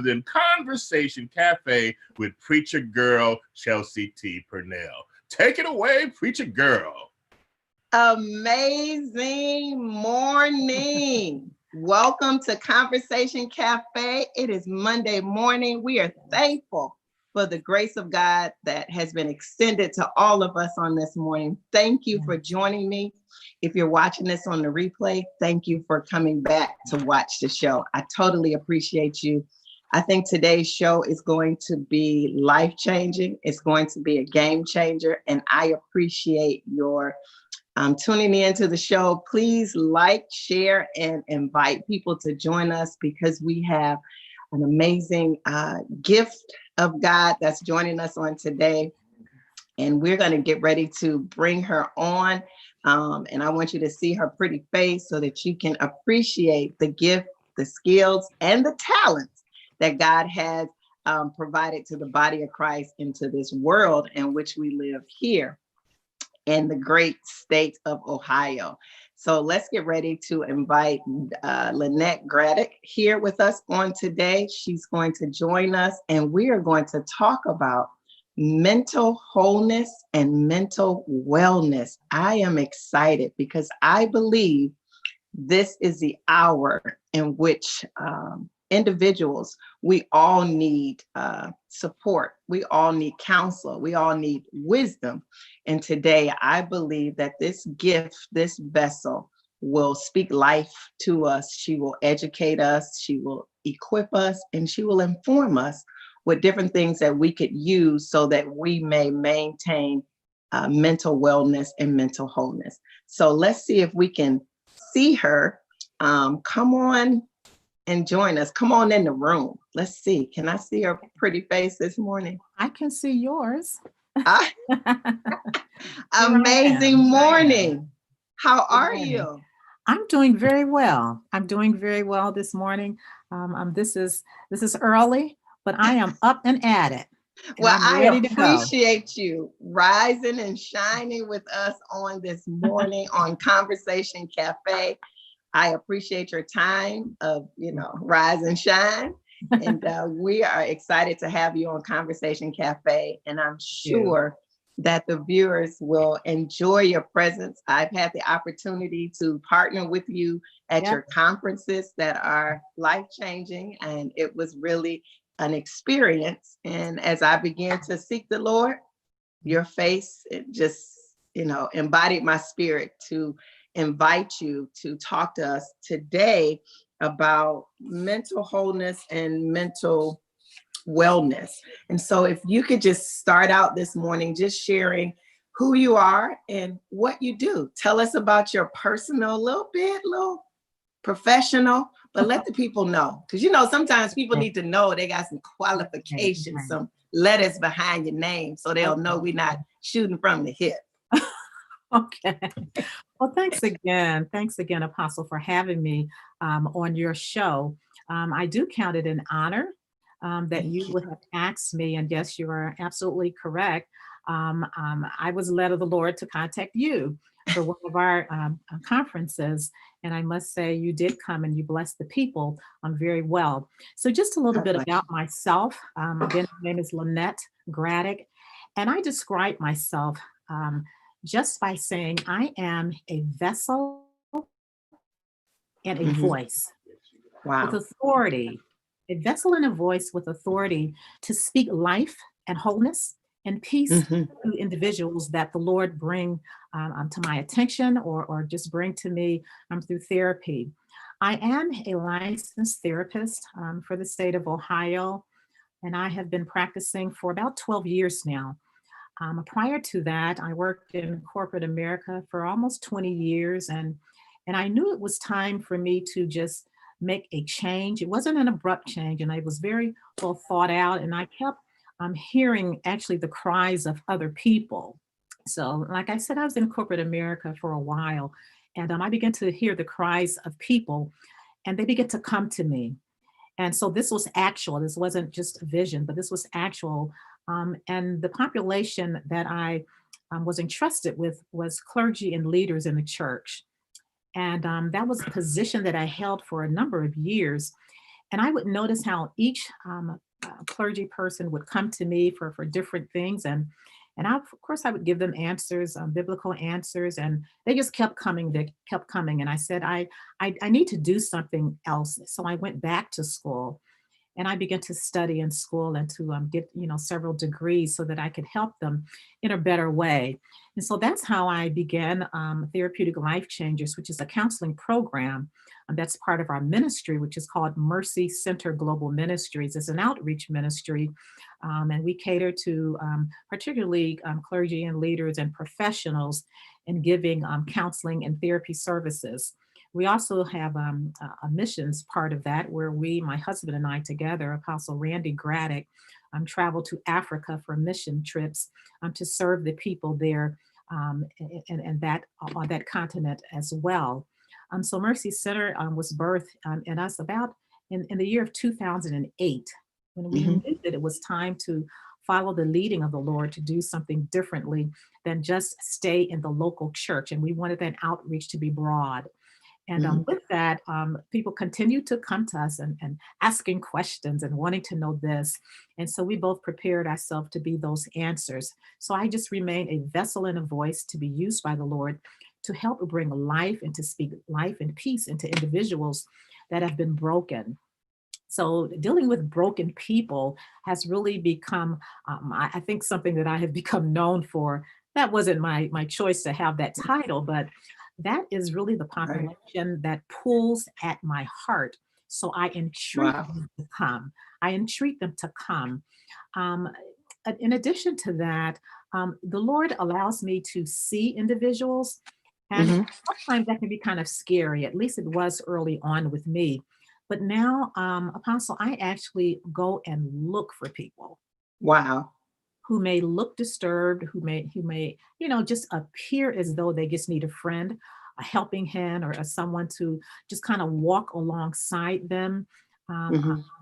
in Conversation Cafe with Preacher Girl Chelsea T. Pernell. Take it away, Preacher Girl. Amazing morning. Welcome to Conversation Cafe. It is Monday morning. We are thankful for the grace of God that has been extended to all of us on this morning. Thank you for joining me. If you're watching this on the replay, thank you for coming back to watch the show. I totally appreciate you. I think today's show is going to be life-changing. It's going to be a game changer, and I appreciate your tuning in to the show. Please like, share, and invite people to join us because we have an amazing gift of God that's joining us on today. And we're going to get ready to bring her on. And I want you to see her pretty face so that you can appreciate the gift, the skills, and the talents that God has provided to the body of Christ into this world in which we live here in the great state of Ohio. So let's get ready to invite Linette Graddic here with us on today. She's going to join us, and we are going to talk about mental wholeness and mental wellness. I am excited because I believe this is the hour in which individuals, we all need support. We all need counsel. We all need wisdom. And today, I believe that this gift, this vessel, will speak life to us. She will educate us. She will equip us, and she will inform us with different things that we could use so that we may maintain mental wellness and mental wholeness. So let's see if we can see her. Come on and join us. Come on in the room. Let's see. Can I see her pretty face this morning? I can see yours. Amazing morning. How are you? I'm doing very well. I'm doing very well this morning. This is early, but I am up and at it. Well, I appreciate you rising and shining with us on this morning on Conversation Cafe. I appreciate your time of, rise and shine. And we are excited to have you on Conversation Cafe. And I'm sure that the viewers will enjoy your presence. I've had the opportunity to partner with you at your conferences that are life-changing. And it was really an experience. And as I began to seek the Lord, your face, it just, embodied my spirit to invite you to talk to us today about mental wholeness and mental wellness. And so if you could just start out this morning, just sharing who you are and what you do. Tell us about your personal, little professional, but let the people know. Because, sometimes people need to know they got some qualifications, some letters behind your name so they'll know we're not shooting from the hip. Okay. Well, thanks again. Thanks again, Apostle, for having me on your show. I do count it an honor that you would have asked me. And yes, you are absolutely correct. I was led of the Lord to contact you for one of our conferences. And I must say you did come and you blessed the people very well. So just a little bit about myself. Again, my name is Linette Graddic. And I describe myself just by saying I am a vessel and a voice with authority, a vessel and a voice with authority to speak life and wholeness and peace to individuals that the Lord bring to my attention or just bring to me through therapy. I am a licensed therapist for the state of Ohio, and I have been practicing for about 12 years now. Prior to that, I worked in corporate America for almost 20 years, and I knew it was time for me to just make a change. It wasn't an abrupt change, and it was very well thought out, and I kept hearing actually the cries of other people. So like I said, I was in corporate America for a while, and I began to hear the cries of people, and they began to come to me. And so this was actual. This wasn't just a vision, but this was actual. And the population that I was entrusted with was clergy and leaders in the church. And that was a position that I held for a number of years. And I would notice how each clergy person would come to me for different things. And of course, I would give them answers, biblical answers, and they just kept coming. They kept coming. And I said, I need to do something else. So I went back to school and I began to study in school and to get several degrees so that I could help them in a better way. And so that's how I began Therapeutic Life Changers, which is a counseling program that's part of our ministry, which is called Mercy Center Global Ministries. It's an outreach ministry, and we cater to particularly clergy and leaders and professionals in giving counseling and therapy services. We also have a missions part of that where my husband and I together, Apostle Randy Graddic, travel to Africa for mission trips to serve the people there and that on that continent as well. So Mercy Center was birthed in us about in the year of 2008 when we knew that it was time to follow the leading of the Lord to do something differently than just stay in the local church. And we wanted that outreach to be broad. And with that, people continue to come to us and asking questions and wanting to know this. And so we both prepared ourselves to be those answers. So I just remain a vessel and a voice to be used by the Lord to help bring life and to speak life and peace into individuals that have been broken. So dealing with broken people has really become, I think, something that I have become known for. That wasn't my choice to have that title, but that is really the population that pulls at my heart. So I entreat them to come. I entreat them to come. Um, in addition to that, the Lord allows me to see individuals, and sometimes that can be kind of scary. At least it was early on with me. But now, Apostle, I actually go and look for people. Wow. Who may look disturbed, who may, just appear as though they just need a friend, a helping hand, or someone to just kind of walk alongside them,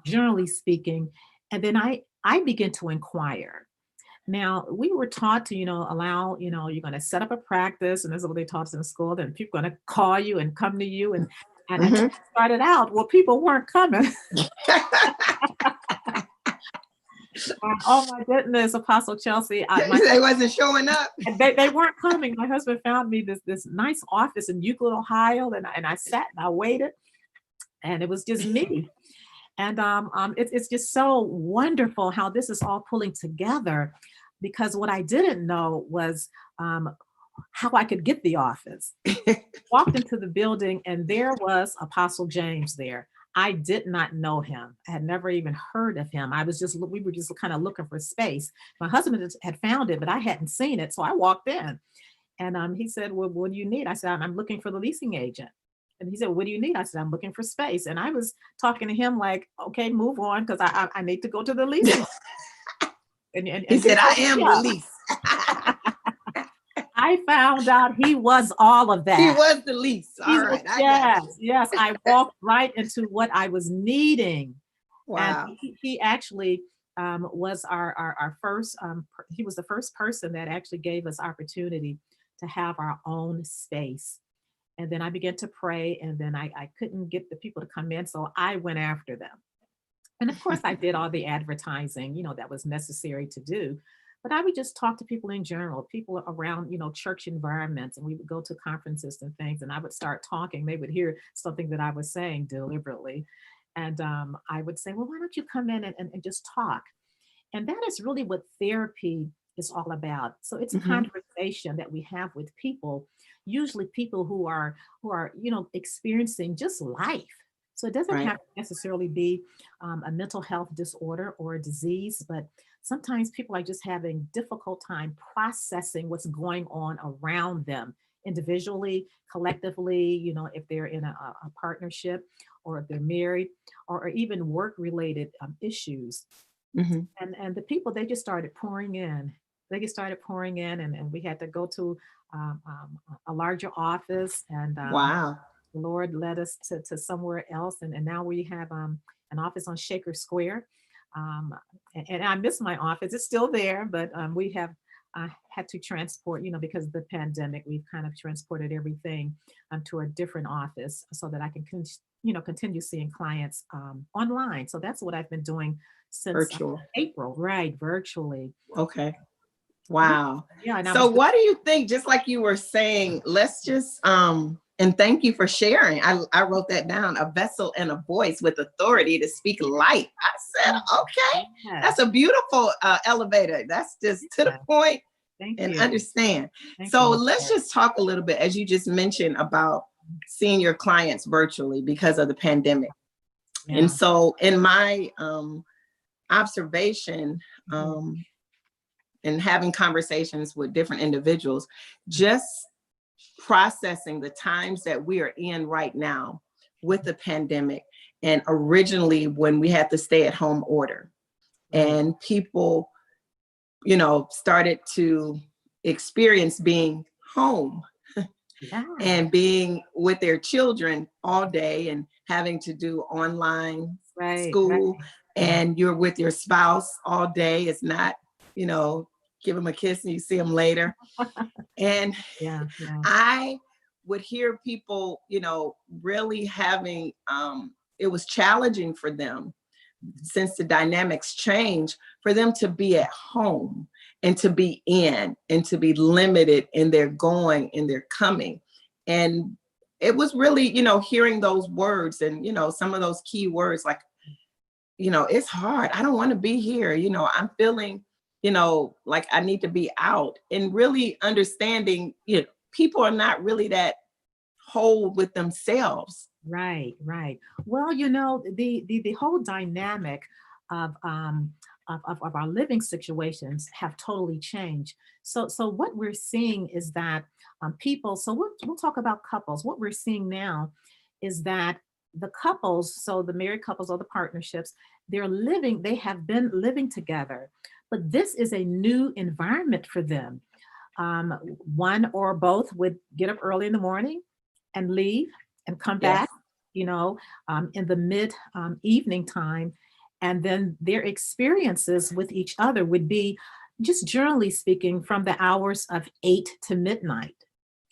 generally speaking. And then I begin to inquire. Now, we were taught to, allow, you're going to set up a practice, and this is what they taught us in school, then people are going to call you and come to you. And I started out, well, people weren't coming. Oh my goodness, Apostle Chelsea. They wasn't showing up. They weren't coming. My husband found me this nice office in Euclid, Ohio, and I sat and I waited, and it was just me. And it's just so wonderful how this is all pulling together, because what I didn't know was how I could get the office. Walked into the building and there was Apostle James there. I did not know him. I had never even heard of him. We were just kind of looking for space. My husband had found it, but I hadn't seen it. So I walked in and he said, well, what do you need? I said, I'm looking for the leasing agent. And he said, what do you need? I said, I'm looking for space. And I was talking to him like, okay, move on, because I need to go to the leasing. and he said, I am the lease. I found out he was all of that. He was the lease. All right. Yes. I walked right into what I was needing. Wow. And he actually was our first, he was the first person that actually gave us opportunity to have our own space. And then I began to pray, and then I couldn't get the people to come in, so I went after them. And of course, I did all the advertising, that was necessary to do. But I would just talk to people in general, people around, church environments, and we would go to conferences and things, and I would start talking. They would hear something that I was saying deliberately. And I would say, well, why don't you come in and just talk? And that is really what therapy is all about. So it's a conversation that we have with people, usually people who are experiencing just life. So it doesn't have to necessarily be a mental health disorder or a disease, but sometimes people are just having difficult time processing what's going on around them individually, collectively, if they're in a partnership, or if they're married, or even work-related issues. And the people, they just started pouring in. And we had to go to a larger office, and wow. The Lord led us to somewhere else. And now we have an office on Shaker Square. And I miss my office. It's still there, but we have had to transport, because of the pandemic, we've kind of transported everything to a different office so that I can continue seeing clients online. So that's what I've been doing since Virtual. April, right? Virtually. Okay. Yeah, Wow. yeah. And I So was, what do you think, just like you were saying, let's just and thank you for sharing. I wrote that down, a vessel and a voice with authority to speak light. I said, okay, yes, that's a beautiful elevator. That's just to the yes. point Thank and you. understand. Thank So you. let's just talk a little bit, as you just mentioned, about seeing your clients virtually because of the pandemic. Yeah. And so in my observation, and having conversations with different individuals, just processing the times that we are in right now with the pandemic, and originally when we had the stay-at-home order, and people, started to experience being home Yeah. and being with their children all day and having to do online Right. school, and you're with your spouse all day. It's not, give them a kiss and you see them later. And Yeah. I would hear people, really having, it was challenging for them, since the dynamics change, for them to be at home and to be in and to be limited in their going and their coming. And it was really, hearing those words and, some of those key words like, it's hard. I don't want to be here. I'm feeling, like I need to be out, and really understanding, people are not really that whole with themselves. Right. Well, the whole dynamic of of our living situations have totally changed. So what we're seeing is that people. So we'll talk about couples. What we're seeing now is that the couples, so the married couples or the partnerships, they have been living together, but this is a new environment for them. One or both would get up early in the morning and leave and come Yes. back, in the mid evening time. And then their experiences with each other would be, just generally speaking, from the hours of 8 to midnight.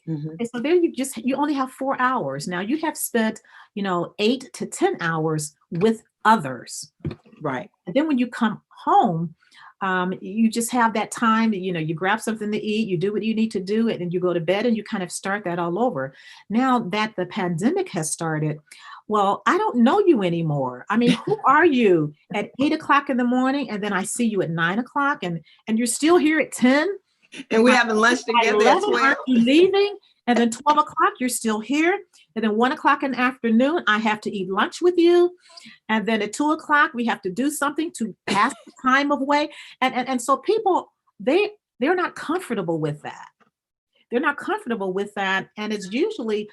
Mhm. And so there you only have 4 hours. Now you have spent, 8 to 10 hours with others. Right. And then when you come home, you just have that time, you grab something to eat, you do what you need to do, and then you go to bed and you kind of start that all over. Now that the pandemic has started, well, I don't know you anymore. I mean, who are you at 8 o'clock in the morning? And then I see you at 9 o'clock, and you're still here at 10. And we're having lunch By together at 11, 12. aren't you leaving? And then 12 o'clock, you're still here. And then 1 o'clock in the afternoon, I have to eat lunch with you. And then at 2 o'clock, we have to do something to pass the time away. And so people, they're not comfortable with that. They're not comfortable with that. And it's usually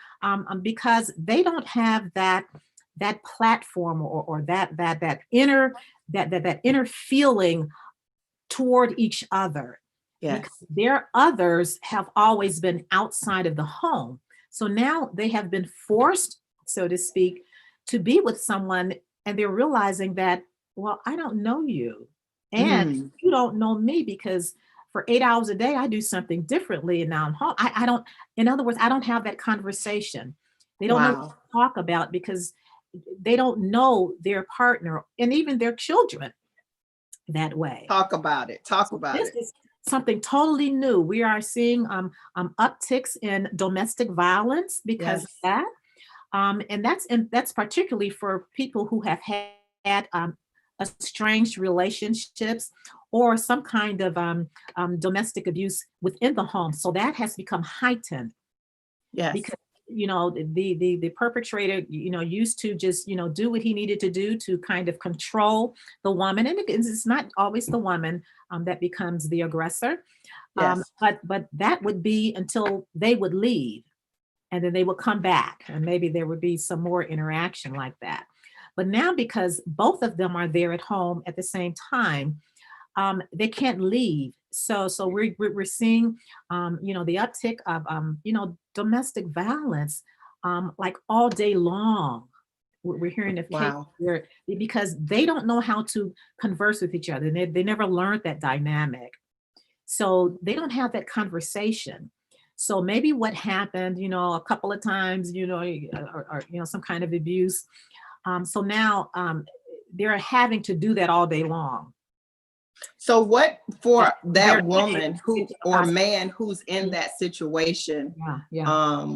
because they don't have that platform or that inner feeling toward each other. Yes. Because their others have always been outside of the home. So now they have been forced, so to speak, to be with someone, and they're realizing that, well, I don't know you, and you don't know me, because for 8 hours a day, I do something differently, and now I'm home. I don't, in other words, I don't have that conversation. They don't know what to talk about, because they don't know their partner and even their children that way. Talk about it. This is something totally new. We are seeing upticks in domestic violence because of that, and that's particularly for people who have had estranged relationships or some kind of domestic abuse within the home. So that has become heightened. Yes. Because the perpetrator used to just do what he needed to do to kind of control the woman, and it's not always the woman that becomes the aggressor. Yes. But that would be until they would leave, and then they would come back, and maybe there would be some more interaction like that. But now, because both of them are there at home at the same time, they can't leave. So we're seeing the uptick of domestic violence like all day long. We're hearing of cases where, because they don't know how to converse with each other. They never learned that dynamic. So they don't have that conversation. So maybe what happened, a couple of times, or some kind of abuse. So now they're having to do that all day long. So what for They're that woman who or man who's in that situation? Yeah.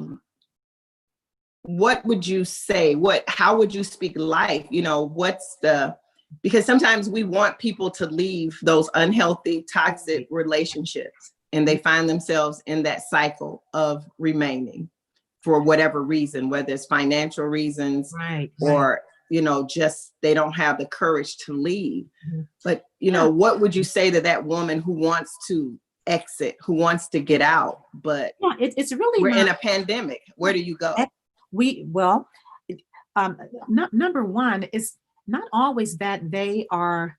What would you say? How would you speak life? Because sometimes we want people to leave those unhealthy, toxic relationships, and they find themselves in that cycle of remaining for whatever reason, whether it's financial reasons, right. or just they don't have the courage to leave. Mm-hmm. But what would you say to that woman who wants to exit, who wants to get out, but it's really we're in a pandemic? Where do you go? Number one is not always that they are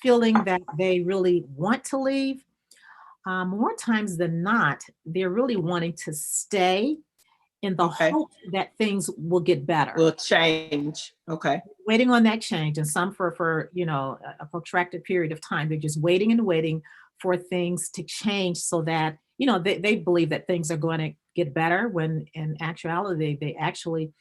feeling that they really want to leave. More times than not, they're really wanting to stay in the hope that things will get better. Will change. Okay. Waiting on that change, and some for a protracted period of time. They're just waiting and waiting for things to change so that, they believe that things are going to get better, when in actuality, they actually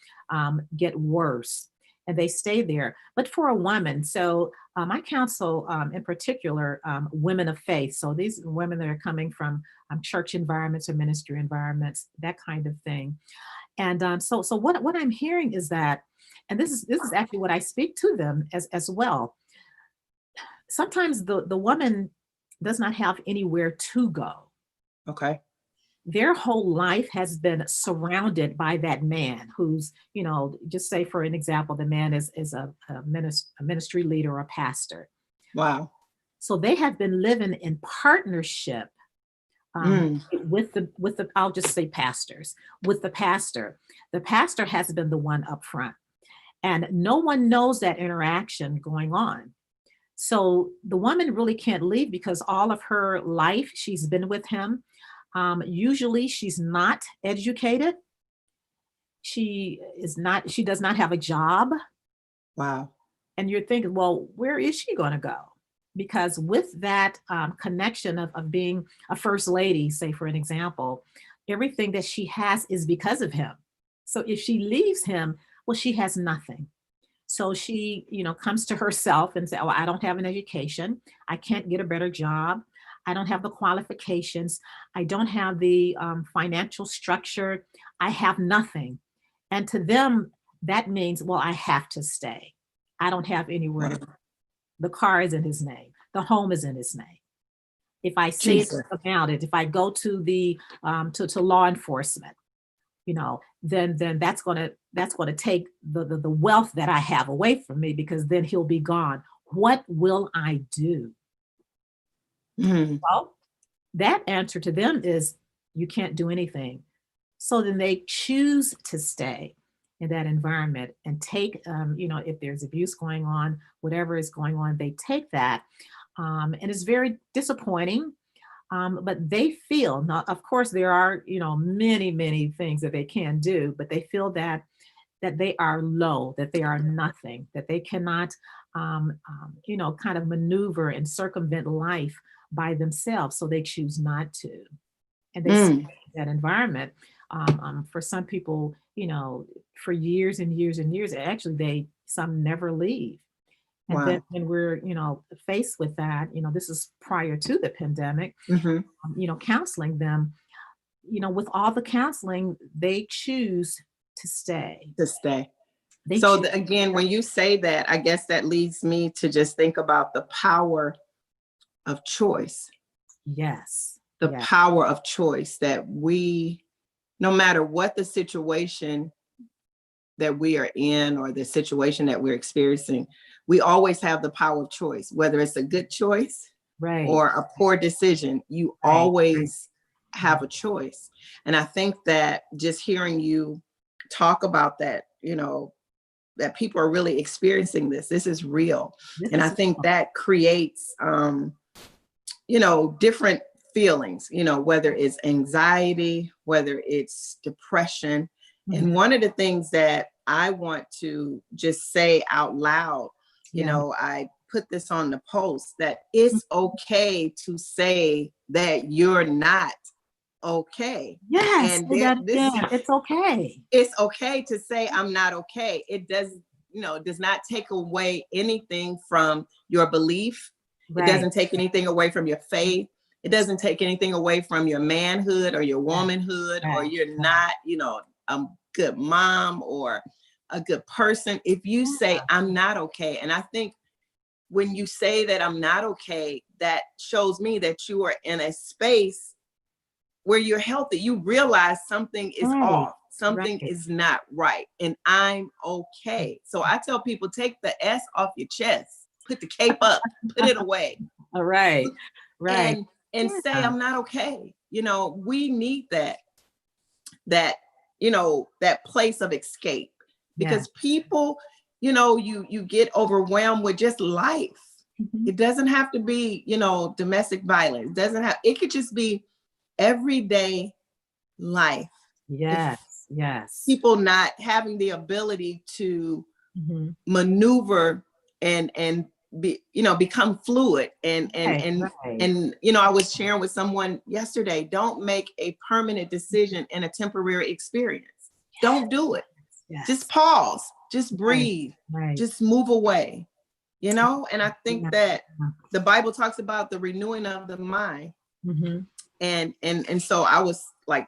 get worse, and they stay there. But for a woman, so I counsel in particular women of faith. So these women that are coming from church environments or ministry environments, that kind of thing. And so what I'm hearing is that, and this is actually what I speak to them as well. Sometimes the woman does not have anywhere to go. Okay. Their whole life has been surrounded by that man who's, just say for an example, the man is a ministry leader or a pastor. Wow. So they have been living in partnership with the I'll just say pastors, with the pastor. The pastor has been the one up front, and no one knows that interaction going on. So the woman really can't leave because all of her life she's been with him. Usually she's not educated. She does not have a job. Wow. And you're thinking, well, where is she going to go? Because with that connection of being a first lady, say for an example, everything that she has is because of him. So if she leaves him, well, she has nothing. So she, comes to herself and say, oh, I don't have an education. I can't get a better job. I don't have the qualifications. I don't have the financial structure. I have nothing. And to them, that means, well, I have to stay. I don't have anywhere to go. The car is in his name. The home is in his name. If I say about it, if I go to the to law enforcement, then that's gonna take the wealth that I have away from me, because then he'll be gone. What will I do? Mm-hmm. Well, that answer to them is you can't do anything. So then they choose to stay in that environment and take, if there's abuse going on, whatever is going on, they take that. And it's very disappointing. But they feel, now, of course, there are, many, many things that they can do, but they feel that they are low, that they are nothing, that they cannot, kind of maneuver and circumvent life by themselves. So they choose not to. And they stay in that environment. For some people, for years and years and years, actually some never leave. And then when we're, faced with that, this is prior to the pandemic, counseling them, with all the counseling, they choose to stay. Again, when you say that, I guess that leads me to just think about the power of choice. Yes. The power of choice, that we, no matter what the situation that we are in or the situation that we're experiencing, we always have the power of choice, whether it's a good choice or a poor decision, you always have a choice. And I think that just hearing you talk about that, that people are really experiencing this is real. And I think that creates, different feelings, whether it's anxiety, whether it's depression. And one of the things that I want to just say out loud, put this on the post, that it's okay to say that you're not okay. Yes, And say that this, again. It's okay. it's okay to say I'm not okay. It does not take away anything from your belief. Right. It doesn't take anything away from your faith. It doesn't take anything away from your manhood or your womanhood, or you're not, a good mom or a good person. If you say I'm not okay, and I think when you say that I'm not okay, that shows me that you are in a space where you're healthy. You realize something is off, something is not right, and I'm okay. So I tell people, take the S off your chest, put the cape up, put it away. All right. Right. And say I'm not okay. We need that place of escape, because people, you get overwhelmed with just life. Mm-hmm. It doesn't have to be, domestic violence. It could just be everyday life. Yes. Yes. People not having the ability to maneuver and become fluid and I was sharing with someone yesterday, don't make a permanent decision in a temporary experience. Don't do it. Just pause, just breathe, just move away, and I think that the Bible talks about the renewing of the mind. And so I was like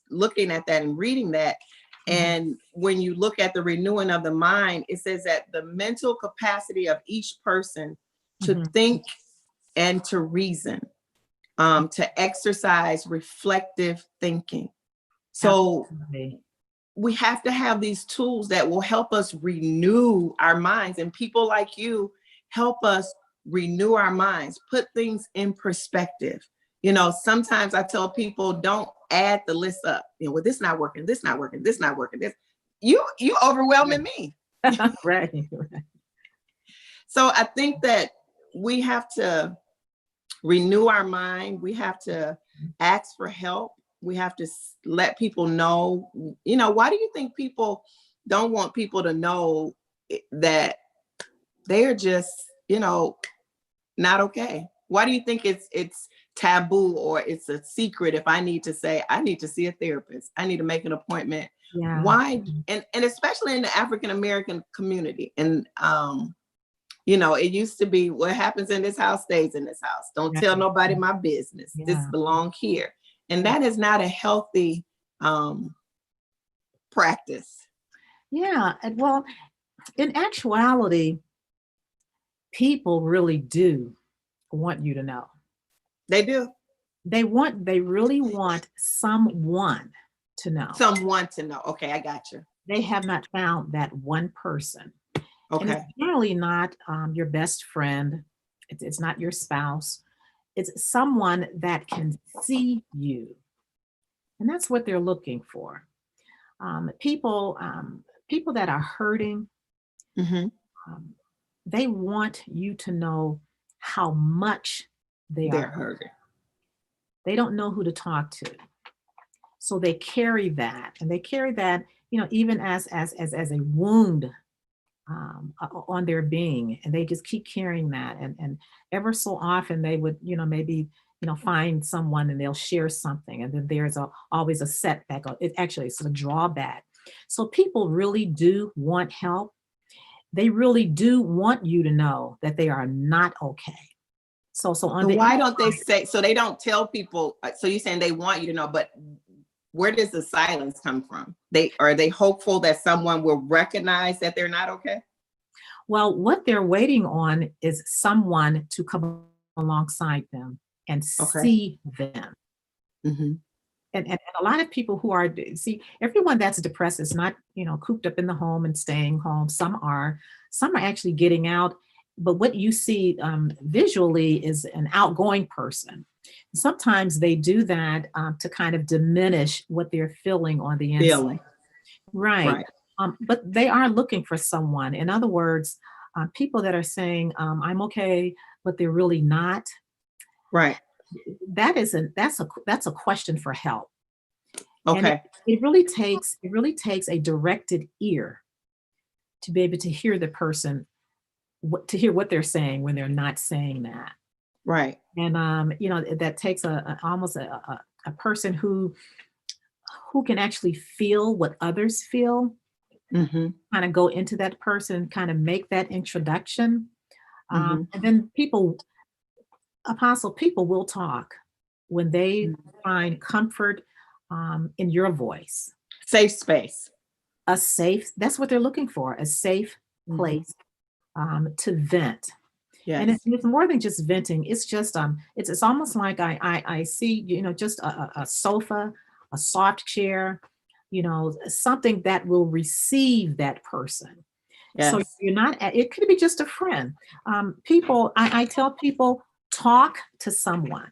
looking at that and reading that. And when you look at the renewing of the mind, it says that the mental capacity of each person to think and to reason, to exercise reflective thinking. So we have to have these tools that will help us renew our minds, and people like you help us renew our minds, put things in perspective. Sometimes I tell people, don't add the list up. Well, this not working, this not working, this not working. This you overwhelming me. Right. So I think that we have to renew our mind. We have to ask for help. We have to let people know. Why do you think people don't want people to know that they're just, not okay? Why do you think it's taboo, or it's a secret if I need to say, I need to see a therapist, I need to make an appointment? Why? And especially in the African-American community. And, it used to be, what happens in this house stays in this house. Don't tell nobody my business. This belongs here. And that is not a healthy practice. Yeah. Well, in actuality, people really do want you to know. They do. They really want someone to know. Someone to know. Okay, I got you. They have not found that one person. Okay. And it's generally not your best friend. It's not your spouse. It's someone that can see you. And that's what they're looking for. People that are hurting, they want you to know how much they're hurting. They don't know who to talk to. So they carry that, and they carry that, even as a wound on their being, and they just keep carrying that. And ever so often they would, maybe, find someone and they'll share something, and then there's always a setback. It's a drawback. So people really do want help. They really do want you to know that they are not okay. So why don't they say, so they don't tell people, so you're saying they want you to know, but where does the silence come from? Are they hopeful that someone will recognize that they're not okay? Well, what they're waiting on is someone to come alongside them and see them. And a lot of people who are, everyone that's depressed is not, cooped up in the home and staying home. Some are actually getting out. But what you see visually is an outgoing person. Sometimes they do that to kind of diminish what they're feeling on the inside. Right. But they are looking for someone. In other words, people that are saying, I'm okay, but they're really not. Right. That's a question for help. Okay. And it really takes a directed ear to be able to hear the person to hear what they're saying when they're not saying that. Right. And that takes almost a person who can actually feel what others feel, Mm-hmm. kind of go into that person, kind of make that introduction. Mm-hmm. And then people will talk when they find comfort in your voice. Safe space. That's what they're looking for, a safe place to vent. Yes. And it's more than just venting. It's just it's almost like I see, just a sofa, a soft chair, something that will receive that person. So Yes. you're not, it could be just a friend. I tell people, talk to someone.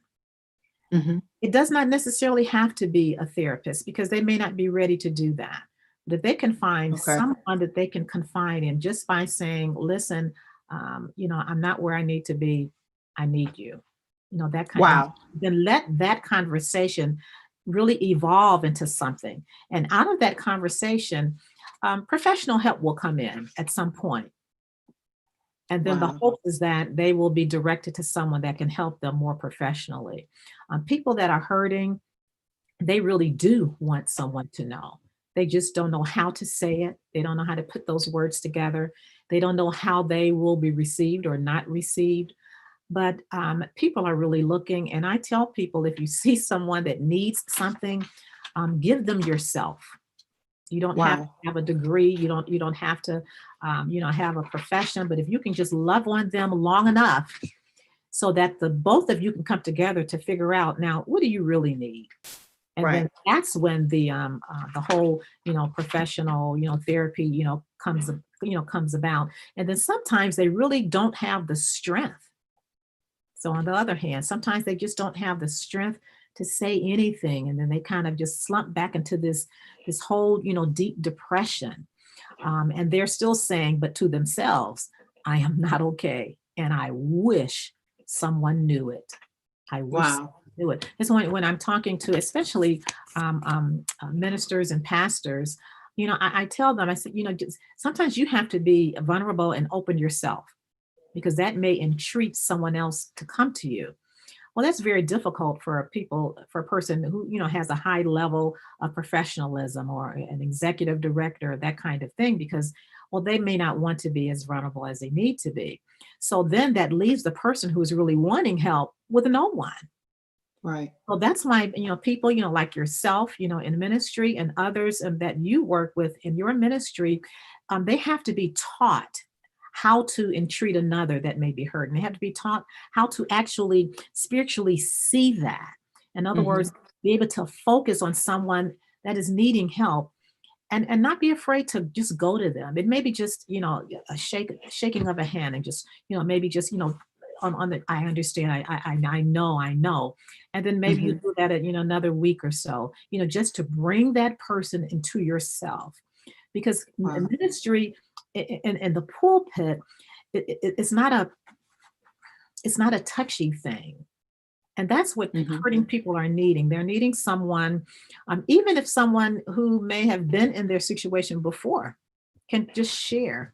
Mm-hmm. It does not necessarily have to be a therapist because they may not be ready to do that. But if they can find someone that they can confide in just by saying, listen, I'm not where I need to be. I need you. That kind of, then let that conversation really evolve into something. And out of that conversation, professional help will come in at some point. And then the hope is that they will be directed to someone that can help them more professionally. People that are hurting, they really do want someone to know. They just don't know how to say it. They don't know how to put those words together. They don't know how they will be received or not received. But people are really looking. And I tell people, if you see someone that needs something, give them yourself. You don't have to have a degree. You don't have to, have a profession. But if you can just love on them long enough so that the both of you can come together to figure out, now, what do you really need? And then that's when the whole, professional, therapy, comes about. And then sometimes they really don't have the strength. So on the other hand, sometimes they just don't have the strength to say anything. And then they kind of just slump back into this whole, deep depression. And they're still saying, but to themselves, I am not okay. And I wish someone knew it. I wish someone knew it. It's when I'm talking to, especially ministers and pastors, I tell them, I said, sometimes you have to be vulnerable and open yourself, because that may entreat someone else to come to you. Well, that's very difficult for a person who, has a high level of professionalism, or an executive director, that kind of thing, because, well, they may not want to be as vulnerable as they need to be. So then that leaves the person who's really wanting help with no one. Right. So that's why, people, like yourself, in ministry, and others that you work with in your ministry, they have to be taught how to entreat another that may be hurt. And they have to be taught how to actually spiritually see that. In other words, be able to focus on someone that is needing help, and not be afraid to just go to them. It may be just, a shaking of a hand, and just, maybe just, on the, I understand, I know. And then maybe you do that at, another week or so, just to bring that person into yourself. Because ministry in the pulpit, it's not a touchy thing. And that's what hurting people are needing. They're needing someone, even if someone who may have been in their situation before can just share.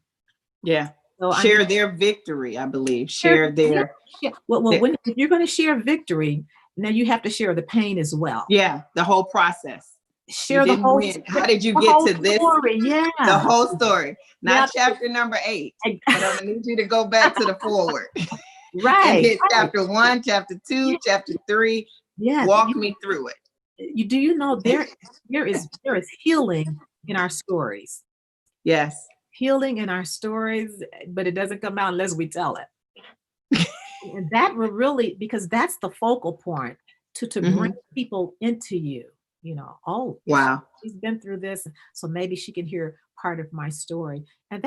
Yeah. So share their victory, I believe. Share their. Yeah. Well, if you're going to share victory, now you have to share the pain as well. Yeah. The whole process. Share the whole. How did you get to this? Story, yeah. The whole story, not chapter number 8. But I'm gonna need you to go back to the forward. Right. And hit chapter 1, chapter 2, chapter 3. Yeah. Walk me through it. There is healing in our stories. Yes. Healing in our stories, but it doesn't come out unless we tell it. And that will really, because that's the focal point to bring people into you. Oh, wow, she's been through this, so maybe she can hear part of my story. And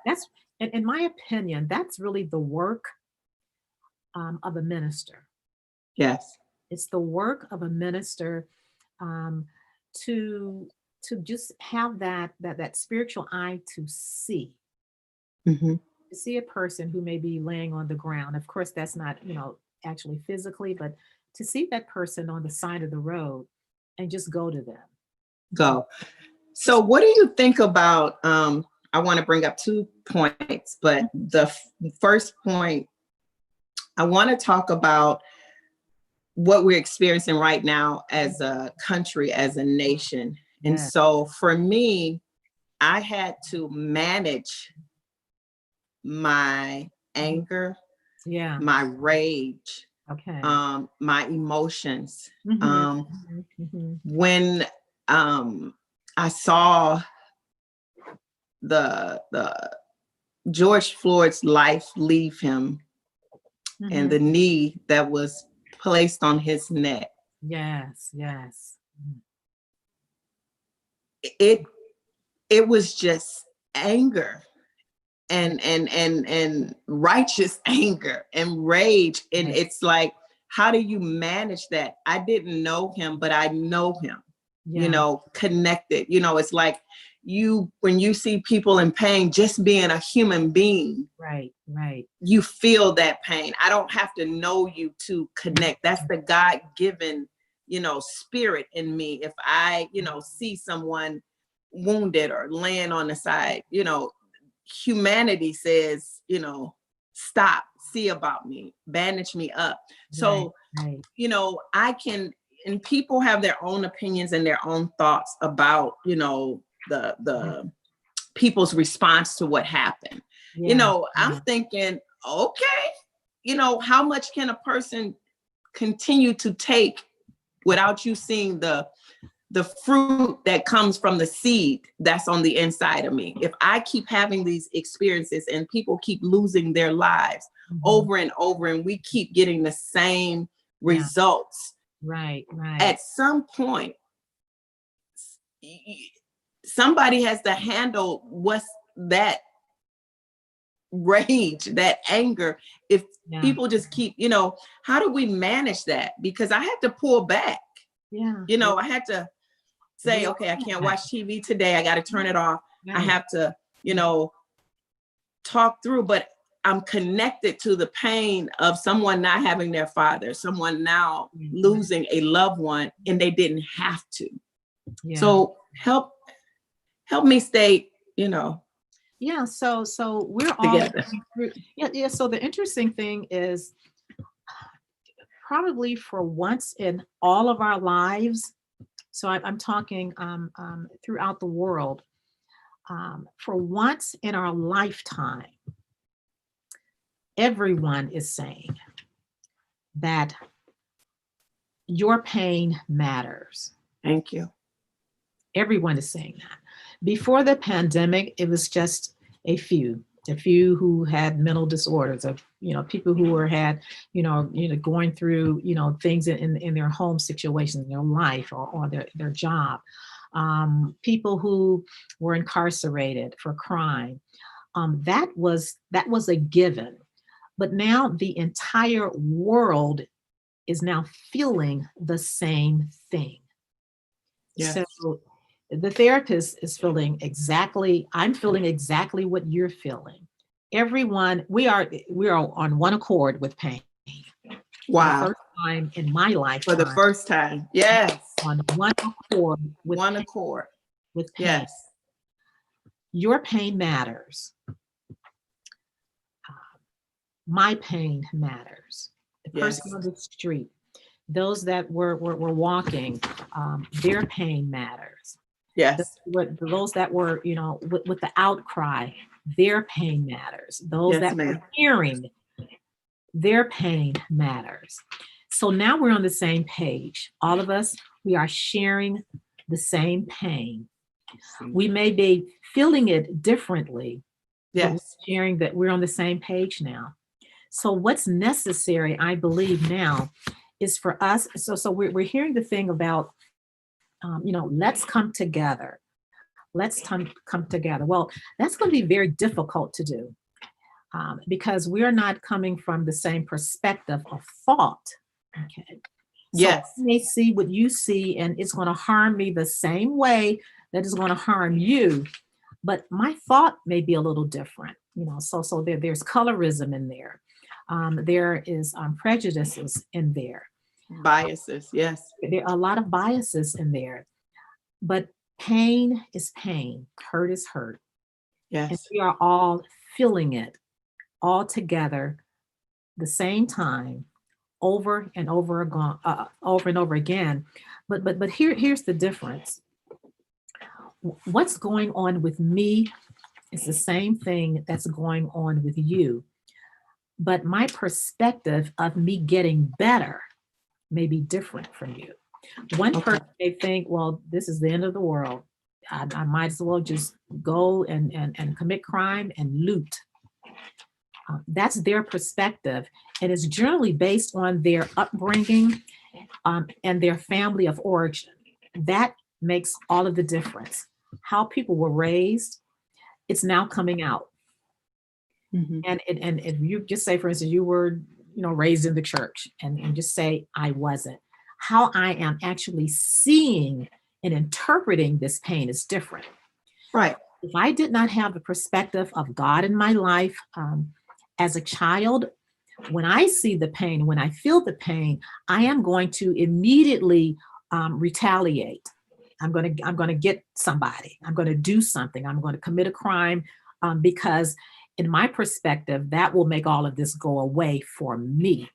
that's in my opinion, that's really the work of a minister. Yes. It's the work of a minister to just have that spiritual eye to see. To see a person who may be laying on the ground. Of course, that's not, actually physically, but to see that person on the side of the road and just go to them. Go. So what do you think about, I want to bring up 2 points, but the first point, I want to talk about what we're experiencing right now as a country, as a nation. And so for me, I had to manage my anger, my rage, my emotions. When I saw the George Floyd's life leave him, and the knee that was placed on his neck. It was just anger and righteous anger and rage. And it's like, how do you manage that? I didn't know him, but I know him, you know, connected. You know, it's like when you see people in pain, just being a human being, you feel that pain. I don't have to know you to connect. That's the God-given, you know, spirit in me. If I, you know, see someone wounded or laying on the side, you know, humanity says, you know, stop, see about me, bandage me up. So, you know, and people have their own opinions and their own thoughts about, you know, the people's response to what happened. You know, I'm thinking, okay, you know, how much can a person continue to take without you seeing the fruit that comes from the seed that's on the inside of me? If I keep having these experiences and people keep losing their lives over and over, and we keep getting the same results, at some point, somebody has to handle what's that rage, that anger. If people just keep, you know, how do we manage that? Because I had to pull back. You know, I had to say, okay, I can't watch TV today. I got to turn it off. I have to, you know, talk through, but I'm connected to the pain of someone not having their father, someone now losing a loved one, and they didn't have to. So help me stay, you know. So we're all together. So the interesting thing is, probably for once in all of our lives, so I'm talking throughout the world, for once in our lifetime, everyone is saying that your pain matters. Thank you. Everyone is saying that. Before the pandemic, it was just a few who had mental disorders, of, you know, people who had, you know, going through, you know, things in their home situations, in their life or their job, people who were incarcerated for crime. That was a given. But now the entire world is now feeling the same thing. So the therapist is feeling I'm feeling exactly what you're feeling. Everyone, we are on one accord with pain. Wow. For the first time in my life. For the first time. Yes. On one accord. With pain. Yes. Your pain matters. My pain matters. The person on the street, those that were walking, their pain matters. Yes. Those that were, you know, with the outcry, their pain matters. Those that were hearing, their pain matters. So now we're on the same page. All of us, we are sharing the same pain. We may be feeling it differently. But sharing that we're on the same page now. So what's necessary, I believe now, is for us. So we're hearing the thing about, you know, let's come together. Let's come together. Well, that's going to be very difficult to do because we're not coming from the same perspective of thought. Okay. So I may see what you see, and it's going to harm me the same way that is going to harm you. But my thought may be a little different, you know. So there's colorism in there. There is prejudices in there. Biases, yes. There are a lot of biases in there. But pain is pain. Hurt is hurt. And Yes. we are all feeling it all together the same time over and over and over again. But here's the difference. What's going on with me is the same thing that's going on with you. But my perspective of me getting better may be different from you. One Okay. person may think, well, this is the end of the world. I might as well just go and commit crime and loot. That's their perspective. And it's generally based on their upbringing and their family of origin. That makes all of the difference. How people were raised, it's now coming out. Mhm. And if you just say, for instance, you were, raised in the church, and just say, I wasn't. How I am actually seeing and interpreting this pain is different. Right. If I did not have the perspective of God in my life as a child, when I see the pain, when I feel the pain, I am going to immediately retaliate. I'm going to get somebody. I'm going to do something. I'm going to commit a crime because in my perspective, that will make all of this go away for me.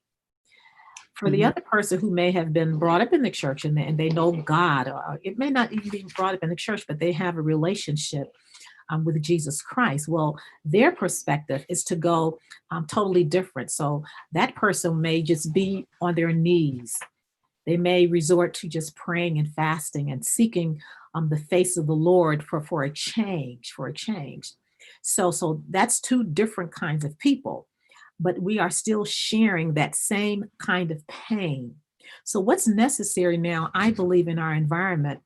For the other person who may have been brought up in the church and they know God, or it may not even be brought up in the church, but they have a relationship with Jesus Christ. Well, their perspective is to go totally different. So that person may just be on their knees. They may resort to just praying and fasting and seeking the face of the Lord for a change, So that's two different kinds of people, but we are still sharing that same kind of pain. So what's necessary now, I believe, in our environment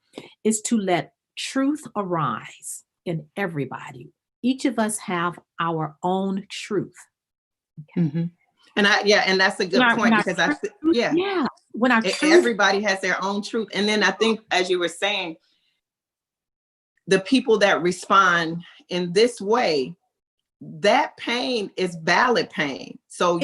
is to let truth arise in everybody. Each of us have our own truth. Mhm. And that's a good point because When our truth, everybody has their own truth. And then I think, as you were saying, the people that respond in this way, that pain is valid pain. So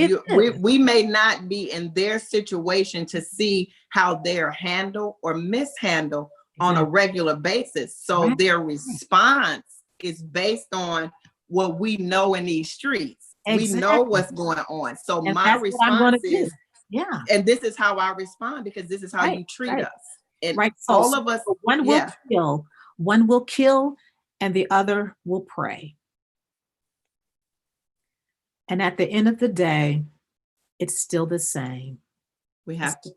we may not be in their situation to see how they're handled or mishandled on a regular basis. So their response is based on what we know in these streets. We know what's going on. So and my that's what I'm gonna response do. is, Yeah. and this is how I respond because this is how you treat us. And all of us, one will kill, and the other will pray. And at the end of the day, it's still the same. We have to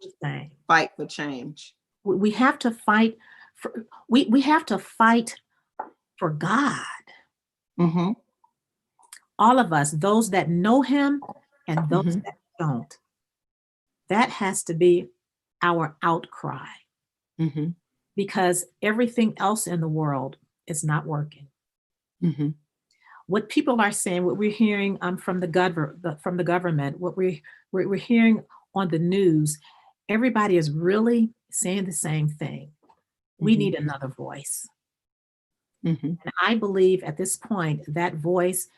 fight for change. We have to fight for we have to fight for God. Mm-hmm. All of us, those that know him and those that don't. That has to be our outcry. Mm-hmm. Because everything else in the world is not working. Mm-hmm. What people are saying, what we're hearing from the government, what we're hearing on the news, everybody is really saying the same thing. We need another voice. And I believe at this point that voice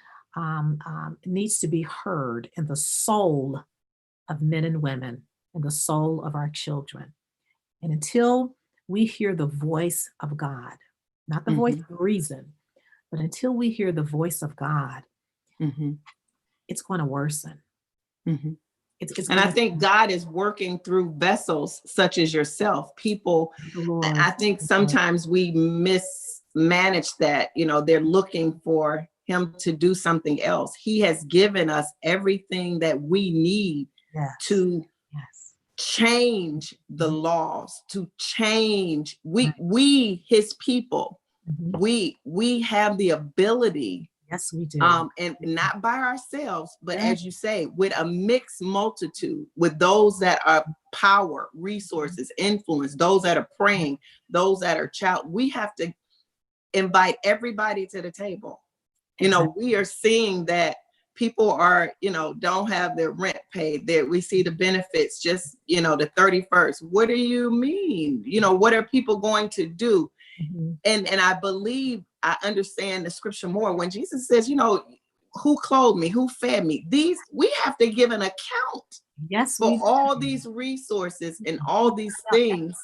needs to be heard in the soul of men and women, in the soul of our children. And until we hear the voice of God, not the voice of reason, but until we hear the voice of God, it's going to worsen. And I think God is working through vessels such as yourself. People, I think sometimes we mismanage that. They're looking for him to do something else. He has given us everything that we need to change the laws, to change. We his people, we have the ability. Yes, we do. And not by ourselves, but as you say, with a mixed multitude, with those that are power, resources, influence, those that are praying, those that are we have to invite everybody to the table. We are seeing that people are, don't have their rent paid. That we see the benefits just, the 31st. What do you mean? What are people going to do? And I believe I understand the scripture more when Jesus says, who clothed me, who fed me. We have to give an account. Yes, for all these resources and all these things.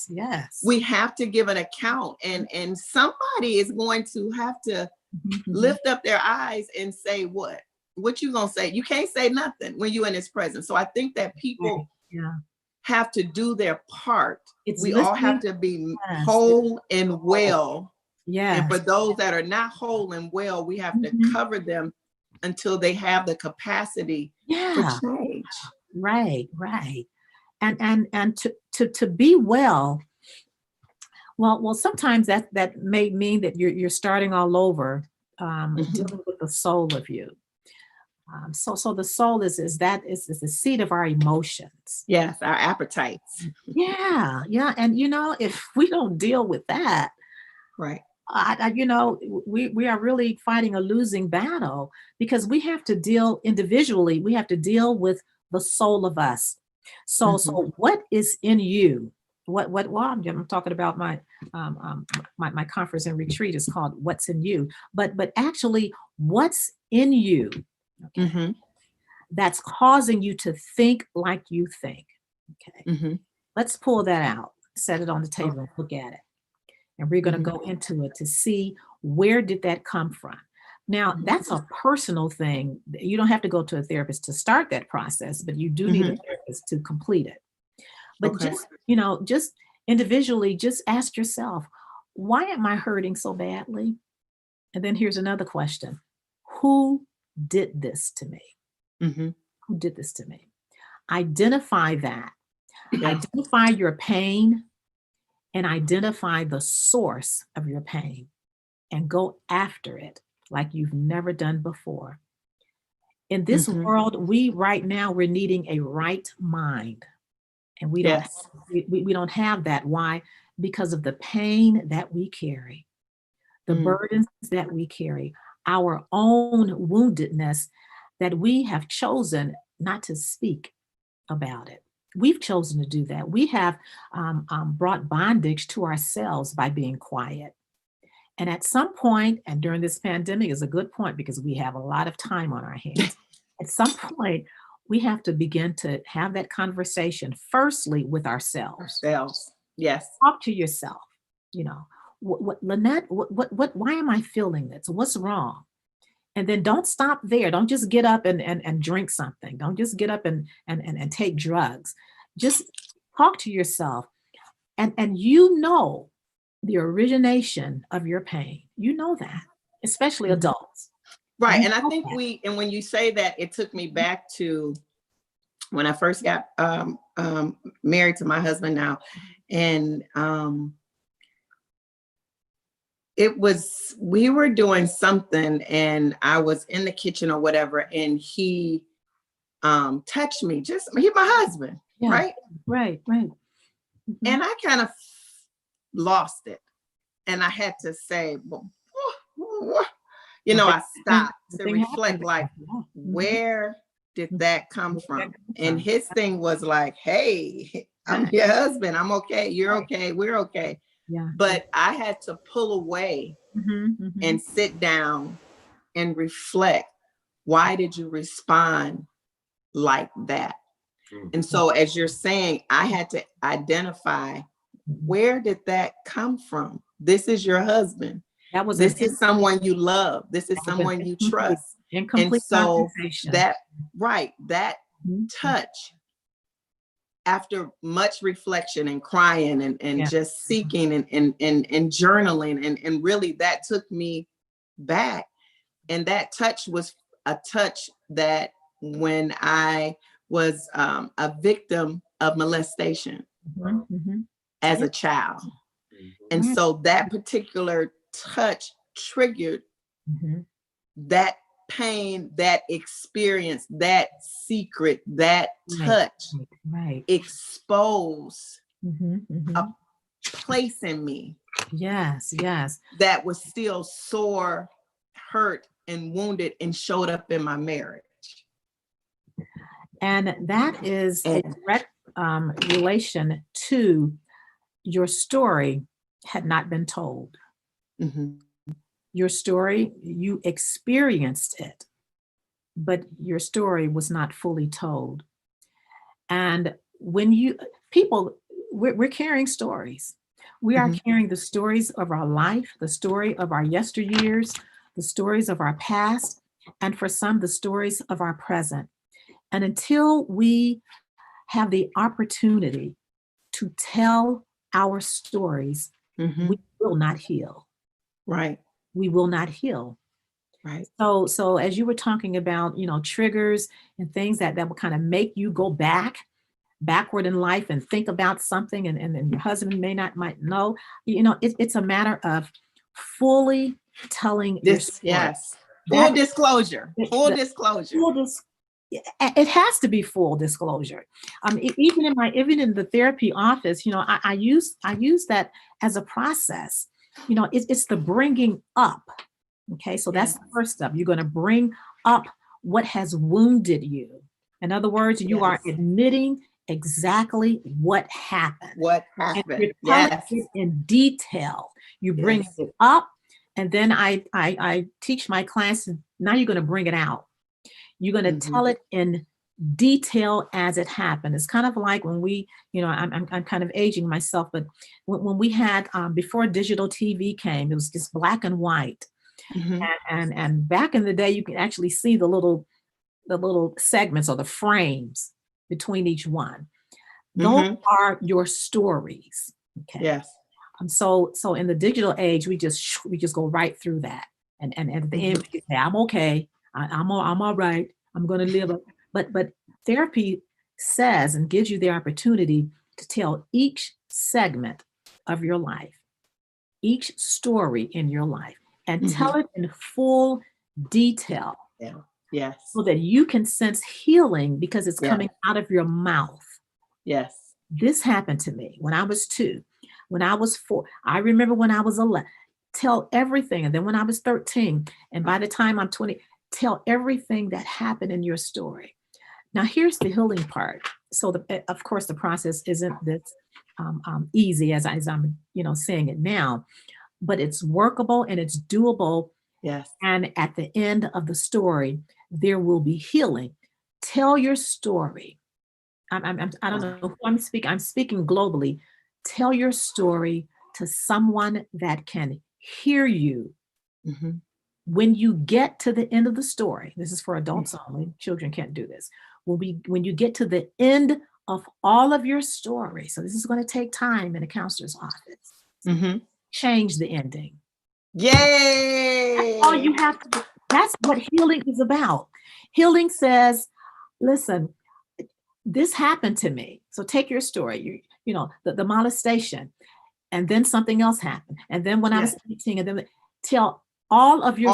Yes. We have to give an account, and somebody is going to have to lift up their eyes and say what? What you gonna say? You can't say nothing when you're in his presence. So I think that people have to do their part. We all have to be whole and well. Yeah. And for those that are not whole and well, we have to cover them until they have the capacity for change. Right. And to be well, sometimes that may mean that you're starting all over, dealing with the soul of you. So the soul is the seat of our emotions. Yes, our appetites. Yeah. And if we don't deal with that, right. We are really fighting a losing battle, because we have to deal individually. We have to deal with the soul of us. So what is in you? I'm talking about my conference and retreat is called What's in You, but actually what's in you, that's causing you to think like you think. Okay. Let's pull that out, set it on the table, and look at it. And we're going to go into it to see, where did that come from? Now, that's a personal thing. You don't have to go to a therapist to start that process, but you do need a therapist to complete it. But just individually, just ask yourself, why am I hurting so badly? And then here's another question. Who did this to me? Who did this to me? Identify that. Identify your pain, and identify the source of your pain, and go after it like you've never done before. In this world, we're needing a right mind. And we don't have that. Why? Because of the pain that we carry, the burdens that we carry, our own woundedness that we have chosen not to speak about it. We've chosen to do that. We have brought bondage to ourselves by being quiet. And at some point, and during this pandemic is a good point, because we have a lot of time on our hands. At some point, we have to begin to have that conversation, firstly with ourselves. Yes. Talk to yourself. Linette, why am I feeling this? What's wrong? And then don't stop there. Don't just get up and drink something. Don't just get up and take drugs. Just talk to yourself. And the origination of your pain. You know that, especially adults. Right. And I think when you say that, it took me back to when I first got married to my husband now. And we were doing something, and I was in the kitchen or whatever, and he touched me. He's my husband, right? Right. And I kind of lost it. And I had to say, I stopped to reflect, like, where did that come from? And his thing was like, hey, I'm your husband. I'm okay. You're okay. We're okay. Yeah. But I had to pull away and sit down and reflect. Why did you respond like that? And so, as you're saying, I had to identify, where did that come from? This is your husband. This is someone you love. This is someone you trust. And so that touch, after much reflection and crying and just seeking and journaling, and really that took me back. And that touch was a touch that when I was a victim of molestation as a child. And so that particular touch triggered that pain, that experience, that secret, that touch exposed a place in me. Yes. That was still sore, hurt, and wounded, and showed up in my marriage. And that is a direct relation to your story had not been told. Your story, you experienced it, but your story was not fully told. And when we're carrying stories. We are carrying the stories of our life, the story of our yesteryears, the stories of our past, and for some, the stories of our present. And until we have the opportunity to tell our stories, we will not heal. Right. We will not heal. Right. So as you were talking about, triggers and things that will kind of make you go backward in life and think about something, and your husband might know, it's a matter of fully telling your story. Yes. Full disclosure. It has to be full disclosure. Even in the therapy office, I use that as a process. It's the bringing up. Okay, so that's the first step. You're going to bring up what has wounded you. In other words, you are admitting exactly what happened. And you're telling it in detail. You bring it up, and then I teach my classes. Now you're going to bring it out. You're going to tell it in detail as it happened. It's kind of like when we, I'm kind of aging myself, but when we had before digital TV came, it was just black and white. And back in the day, you can actually see the little segments or the frames between each one. Those are your stories. Okay. Yes. So in the digital age, we just go right through that. And at the end, we say, I'm okay. I'm all right. I'm going to live. But therapy says and gives you the opportunity to tell each segment of your life, each story in your life, and tell it in full detail. Yeah. Yes. So that you can sense healing because it's coming out of your mouth. Yes. This happened to me when I was 2, when I was 4. I remember when I was 11, tell everything. And then when I was 13, and by the time I'm 20, tell everything that happened in your story. Now, here's the healing part. So, of course, the process isn't this easy as I'm saying it now, but it's workable and it's doable. Yes. And at the end of the story, there will be healing. Tell your story. I don't know who I'm speaking. I'm speaking globally. Tell your story to someone that can hear you. When you get to the end of the story, this is for adults only. Children can't do this. When you get to the end of all of your story, so this is going to take time in a counselor's office. Change the ending. Yay! That's all you have to do. That's what healing is about. Healing says, listen, this happened to me. So take your story, the molestation, and then something else happened. And then when I was 18, and then tell all of your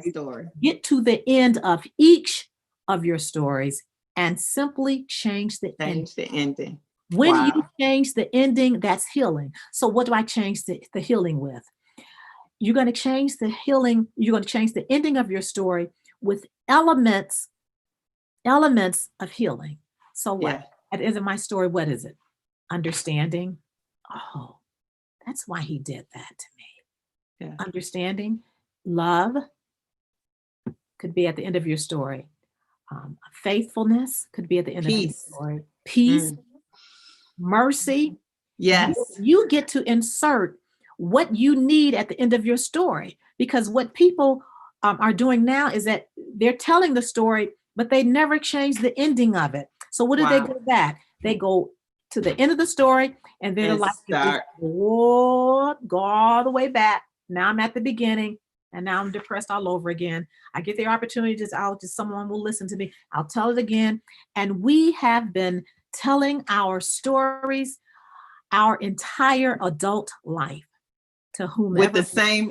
story. Get to the end of each of your stories and simply change the ending. When you change the ending, that's healing. So what do I change the healing with? You're going to change the healing. You're going to change the ending of your story with elements of healing. So what? At the end of my story, what is it? Understanding. Oh, that's why he did that to me. Yeah. Understanding. Love could be at the end of your story. Faithfulness could be at the end of your story. Peace. Mercy. Yes. You get to insert what you need at the end of your story, because what people are doing now is that they're telling the story, but they never change the ending of it. So what do they go back? They go to the end of the story, and then go all the way back. Now I'm at the beginning, and now I'm depressed all over again. I get the opportunity someone will listen to me. I'll tell it again. And we have been telling our stories our entire adult life to whomever. With the same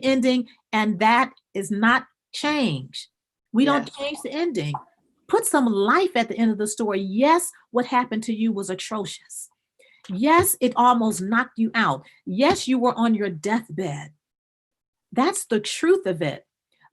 ending. And that is not change. We don't change the ending. Put some life at the end of the story. Yes, what happened to you was atrocious. Yes, it almost knocked you out. Yes, you were on your deathbed. That's the truth of it.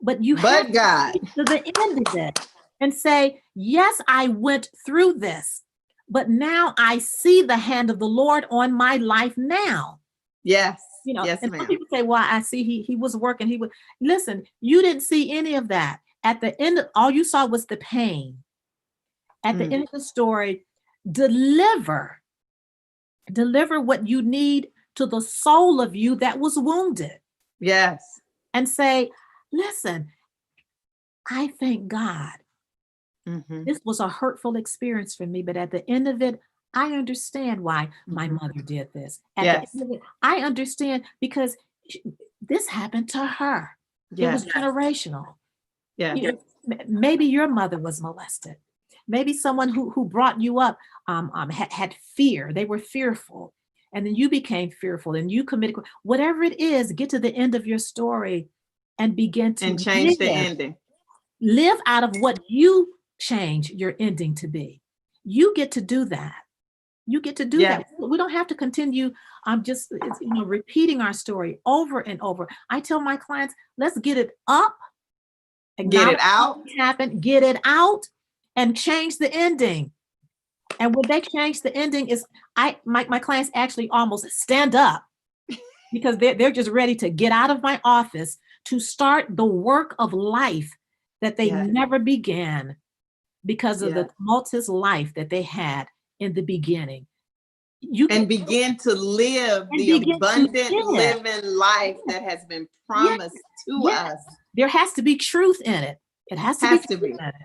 But you have to get to the end of it and say, yes, I went through this, but now I see the hand of the Lord on my life now. Yes. Yes, and some people say, well, I see he was working. Listen, you didn't see any of that. At the end, all you saw was the pain. At the end of the story, deliver what you need to the soul of you that was wounded. Yes. and say, listen, I thank God. Mhm. This was a hurtful experience for me, but at the end of it, I understand why my Mhm. mother did this. At the Yes. end of it, I understand because sh- this happened to her. It was Yes. generational. Yes. You know, maybe your mother was molested. Maybe someone who brought you up had fear. They were fearful. And then you became fearful and you committed, whatever it is, get to the end of your story and begin And to change the ending. live out of what you change your ending to be. You get to do that. You get to do Yes. that. We don't have to continue just repeating our story over and over. I tell my clients, let's get it up, Get it acknowledge out. what happened, get it out, and change the ending. And when they change the ending, is my clients actually almost stand up because they're just ready to get out of my office to start the work of life that they Yes. never began because of the Yes. tumultuous life that they had in the beginning. You can And begin to live and the begin to abundant live. living life that has been Yes, promised to yes. us. There has to be truth in it. It has to be Has to truth be. in it.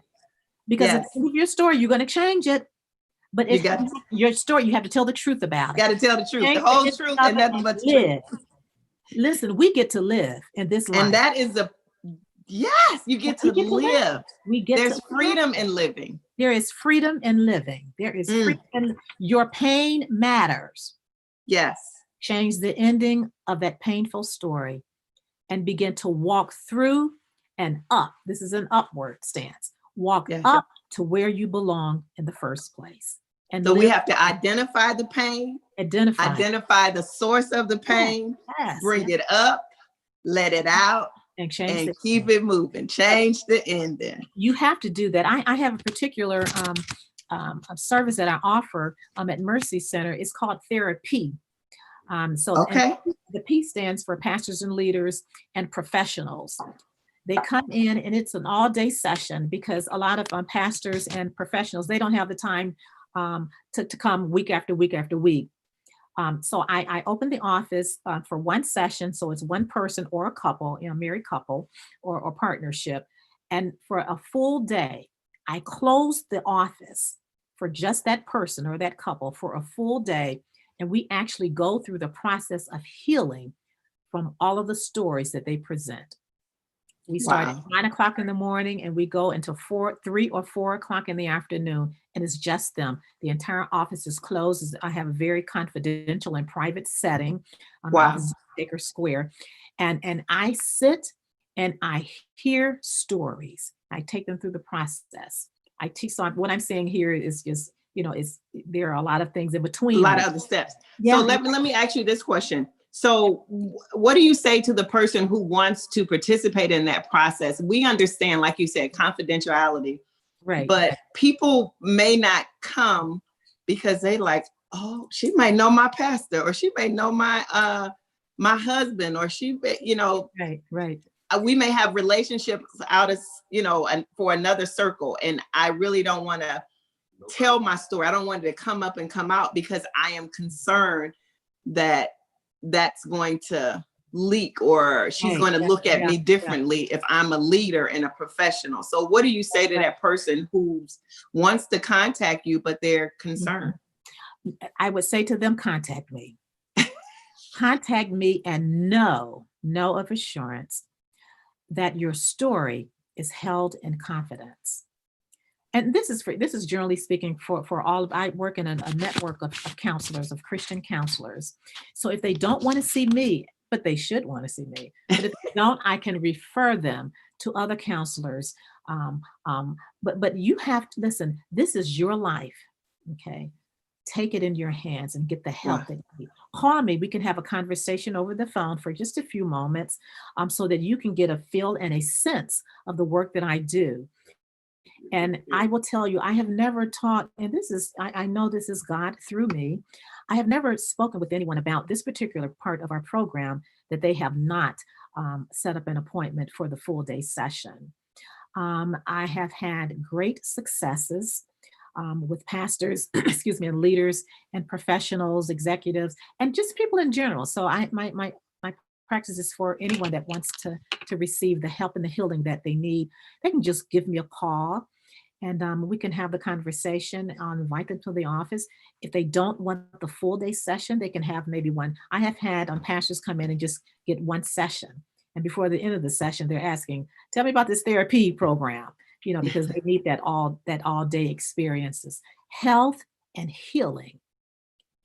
Because at Yes. the end of your story, you're going to change it. But You got your story, you have to tell the truth about it. to tell the truth, the Change the whole ending truth, of and it nothing and but the truth. live. Listen, we get to live in this And life. that is yes, you get to We get to live. live. We get There's to freedom live. in living. There is freedom in living. There is freedom. Your pain matters. Yes. Change the ending of that painful story and begin to walk through and up. This is an upward stance. Walk Yes. up to where you belong in the first place. And So we have to identify the pain, identify the source of the pain, yes, bring it up, let it out, and change and keep it moving. Change the ending. You have to do that. I have a particular a service that I offer at Mercy Center. It's called therapy. Okay. The P stands for pastors and leaders and professionals. They come in and it's an all-day session because a lot of pastors and professionals, they don't have the time to come week after week after week. So I open the office for one session. So it's one person or a couple, married couple or partnership. And for a full day, I close the office for just that person or that couple for a full day. And we actually go through the process of healing from all of the stories that they present. We start at 9 o'clock in the morning and we go until 3 or 4 o'clock in the afternoon, and it's just them. The entire office is closed. I have a very confidential and private setting. Wow. Baker Square, and I sit and I hear stories. I take them through the process. I teach. So what I'm saying here is just, is there are a lot of things in between. A lot of other steps. Yeah. So let me ask you this question. So what do you say to the person who wants to participate in that process? We understand, like you said, confidentiality, right? But people may not come because they like, oh, she might know my pastor, or she may know my husband, or she, right. We may have relationships out of, and for another circle. And I really don't want to tell my story. I don't want it to come up and come out because I am concerned that that's going to leak, or she's going to look at me differently if I'm a leader and a professional. So what do you say to that person who wants to contact you, but they're concerned? I would say to them, contact me. Contact me and know of assurance that your story is held in confidence. And this is generally speaking for all of, I work in a network of counselors, of Christian counselors. So if they don't want to see me, but they should want to see me, but if they don't, I can refer them to other counselors. But you have to listen, this is your life. Okay. Take it in your hands and get the help that you need. Call me. We can have a conversation over the phone for just a few moments so that you can get a feel and a sense of the work that I do. And I will tell you, I have never taught, and this is, I know this is God through me. I have never spoken with anyone about this particular part of our program that they have not set up an appointment for the full day session. I have had great successes with pastors, excuse me, and leaders and professionals, executives, and just people in general. So my practice is for anyone that wants to receive the help and the healing that they need. They can just give me a call, and we can have the conversation. Invite them to the office. If they don't want the full day session, they can have maybe one. I have had pastors come in and just get one session, and before the end of the session, they're asking, "Tell me about this therapy program," because they need that all day experiences. Health and healing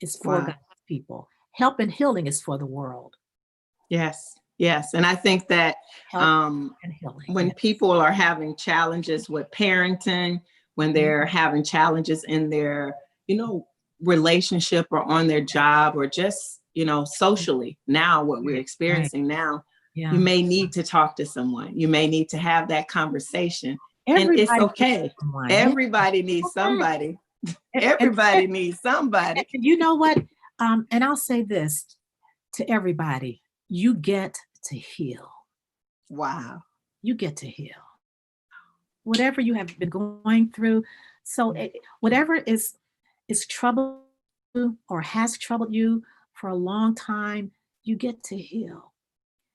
is for Wow. God's people. Help and healing is for the world. Yes. Yes. And I think that Help um, and healing. when Yes. people are having challenges with parenting, when they're having challenges in their, relationship or on their job or just, socially, now what we're Right. experiencing now, Yeah. you may need to talk to someone. You may need to have that conversation. And it's Everybody needs okay. someone. Yeah. Everybody needs Okay. somebody. And, Everybody needs somebody. and you know what? And I'll say this to everybody: you get to heal. Wow. You get to heal. Whatever you have been going through. So whatever is troubled you or has troubled you for a long time, you get to heal.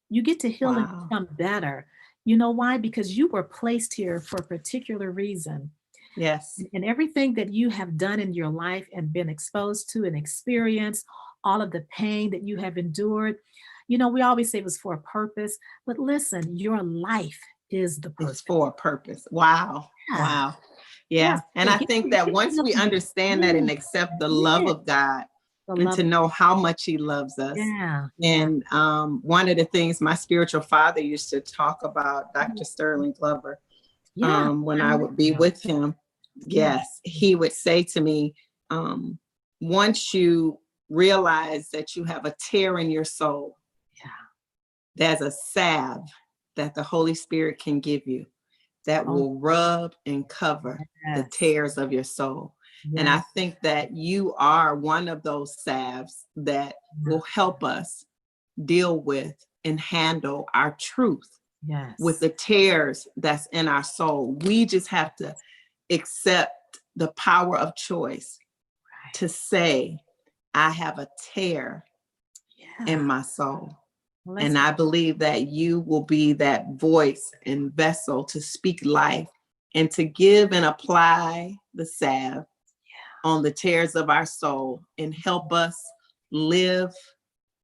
You get to heal and Wow. become better. You know why? Because you were placed here for a particular reason. Yes. And everything that you have done in your life and been exposed to and experienced, all of the pain that you have endured, we always say it was for a purpose. But listen, your life is the It's purpose. for a purpose. Wow. Yeah. Wow. Yes. Yeah. And I think that once we understand that and accept the love of God The and love. to know how much He loves us. Yeah. And one of the things my spiritual father used to talk about, Dr. Sterling Glover, Yeah. when I would be with him, yes, he would say to me, once you realize that you have a tear in your soul, Yeah. there's a salve that the Holy Spirit can give you that Oh, will rub and cover the yes. tears of your soul. And I Yes. think that you are one of those salves that will help us deal with and handle our truth Yes. with the tears that's in our soul. We just have to accept the power of choice Right. to say, I have a tear in my soul. Well, And I believe that you will be that voice and vessel to speak life and to give and apply the salve on the tears of our soul and help us live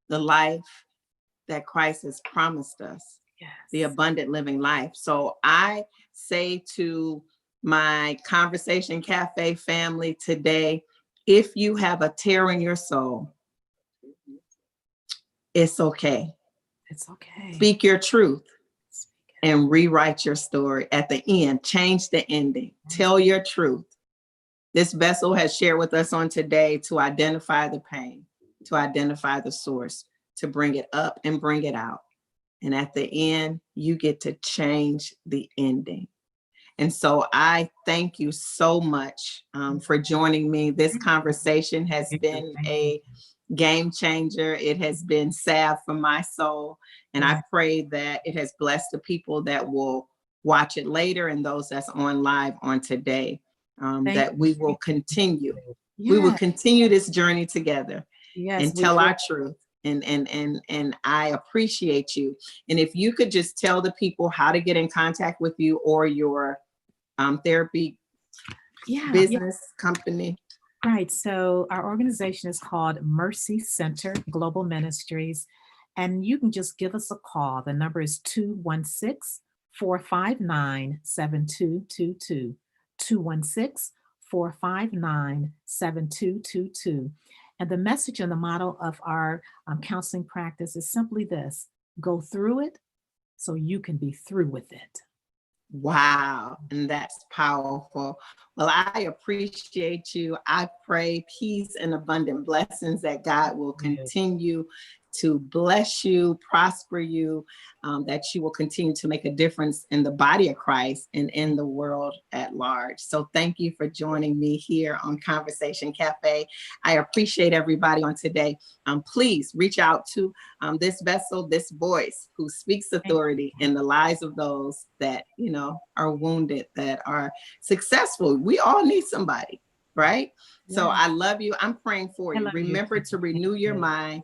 the life that Christ has promised us, the abundant living life. So I say to my Conversation Cafe family today, if you have a tear in your soul, it's okay. It's okay. Speak your truth and rewrite your story. At the end, change the ending. Tell your truth. This vessel has shared with us on today to identify the pain, to identify the source, to bring it up and bring it out. And at the end, you get to change the ending. And so I thank you so much for joining me. This conversation has been a game changer. It has been salve for my soul. And I pray that it has blessed the people that will watch it later and those that's on live on today, that we will continue. We will continue this journey together and tell our truth. And I appreciate you. And if you could just tell the people how to get in contact with you or your therapy business company. Right. So our organization is called Mercy Center Global Ministries. And you can just give us a call. The number is 216-459-7222. 216-459-7222. And the message and the motto of our counseling practice is simply this: go through it so you can be through with it. Wow. And that's powerful. Well, I appreciate you. I pray peace and abundant blessings that God will continue to bless you, prosper you, that you will continue to make a difference in the body of Christ and in the world at large. So thank you for joining me here on Conversation Cafe. I appreciate everybody on today. Please reach out to this vessel, this voice who speaks authority in the lives of those that, are wounded, that are successful. We all need somebody, right? So I love you. I'm praying for you. Remember to renew your mind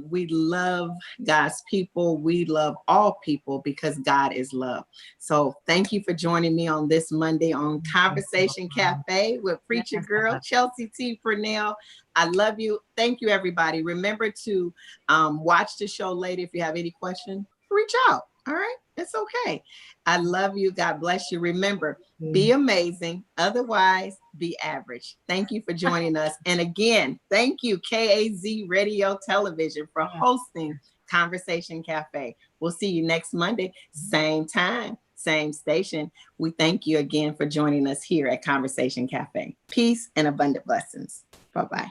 We love God's people. We love all people because God is love. So thank you for joining me on this Monday on Conversation Cafe with Preacher Girl, Chelsea T. Pernell. I love you. Thank you, everybody. Remember to watch the show later. If you have any questions, reach out. All right. It's okay. I love you. God bless you. Remember, be amazing. Otherwise, be average. Thank you for joining us. And again, thank you, KAZ Radio Television, for hosting Conversation Cafe. We'll see you next Monday, same time, same station. We thank you again for joining us here at Conversation Cafe. Peace and abundant blessings. Bye-bye.